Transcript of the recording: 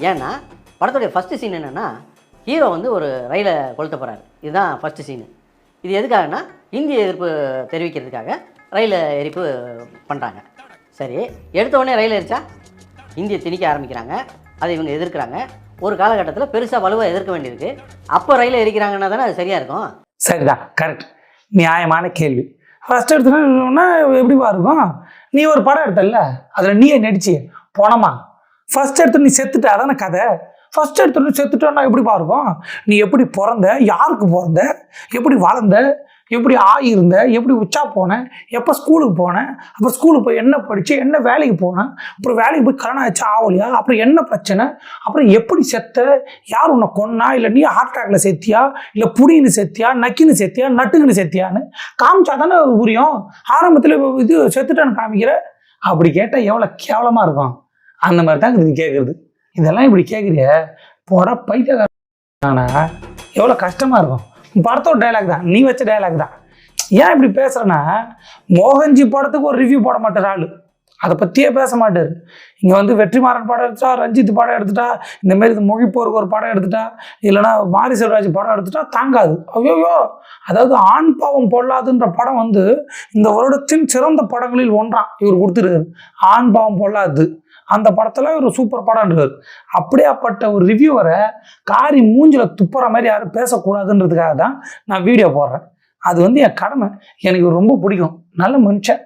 ஏன்னா படத்துடைய first scene என்னென்னா ஹீரோ வந்து ஒரு ரயிலை கொளுத்த போகிறாரு. இதுதான் ஃபஸ்ட்டு சீனு. இது எதுக்காகனா இந்திய எதிர்ப்பு தெரிவிக்கிறதுக்காக ரயில் எரிப்பு பண்ணுறாங்க. சரி, எடுத்த உடனே ரயில் எரிச்சா இந்தியை திணிக்க ஆரம்பிக்கிறாங்க. அதை இவங்க எதிர்க்கிறாங்க. ஒரு காலகட்டத்தில் பெருசாக வலுவாக எதிர்க்க வேண்டியிருக்கு. அப்போ ரயிலை எரிக்கிறாங்கன்னா தானே அது சரியாக இருக்கும். சரிதான், கரெக்ட், நியாயமான கேள்வி. ஃபர்ஸ்ட் எடுத்துனா எப்படிவா இருக்கும்? நீ ஒரு படம் எடுத்தல, அதில் நீயே நடிச்சு போனமா ஃபர்ஸ்ட் எடுத்து நீ செத்துட்ட, அதான கதை. ஃபர்ஸ்ட் எடுத்து செத்துட்டோன்னா எப்படிப்பா இருக்கும்? நீ எப்படி பிறந்த, யாருக்கு பிறந்த, எப்படி வளர்ந்த, எப்படி ஆகியிருந்த, எப்படி உச்சா போனேன், எப்போ ஸ்கூலுக்கு போனேன், அப்புறம் ஸ்கூலுக்கு போய் என்ன படித்து என்ன வேலைக்கு போனேன், அப்புறம் வேலைக்கு போய் கல்யாணம் ஆச்சு ஆகலையா, அப்புறம் என்ன பிரச்சனை, அப்புறம் எப்படி செத்த, யார் உன்னை கொன்னா, இல்லை நீ ஹார்ட் அட்டாக்ல செத்தியா, இல்லை புடின்னு செத்தியா, நக்கின்னு செத்தியா, நட்டுக்குன்னு செத்தியான்னு காமிச்சா தானே புரியும். ஆரம்பத்தில் இது செத்துட்டான்னு காமிக்கிற அப்படி கேட்டால் எவ்வளோ கேவலமாக இருக்கும். அந்த மாதிரி தான் இது கேட்குறது. இதெல்லாம் இப்படி கேட்குறிய போட பைத்தியக்காரனா, எவ்வளோ கஷ்டமாக இருக்கும். படத்தோட டைலாக் தான், நீ வச்ச டைலாக் தான். ஏன் இப்படி பேசுகிறேன்னா, மோகன்ஜி படத்துக்கு ஒரு ரிவ்யூ போட மாட்டார் ஆள், அதை பற்றியே பேச மாட்டார். இங்கே வந்து வெற்றிமாறன் படம் எடுத்துட்டா, ரஞ்சித் படம் எடுத்துட்டா, இந்தமாரி இது மொழிப்போருக்கு ஒரு படம் எடுத்துட்டா, இல்லைன்னா மாரி செல்வராஜ் படம் எடுத்துட்டா தாங்காது. ஐயோயோ, அதாவது ஆண் பாவம் பொல்லாதுன்ற படம் வந்து இந்த வருடத்தின் சிறந்த படங்களில் ஒன்றான் இவர் கொடுத்துருக்காரு. ஆண் பாவம் பொல்லாது அந்த படத்தில் ஒரு சூப்பர் படம்ன்றார். அப்படியாப்பட்ட ஒரு ரிவ்யூவரை காரி மூஞ்சில் துப்புற மாதிரி யாரும் பேசக்கூடாதுன்றதுக்காக தான் நான் வீடியோ போடுறேன். அது வந்து என் கடமை. எனக்கு ரொம்ப பிடிக்கும், நல்ல மனுஷன்.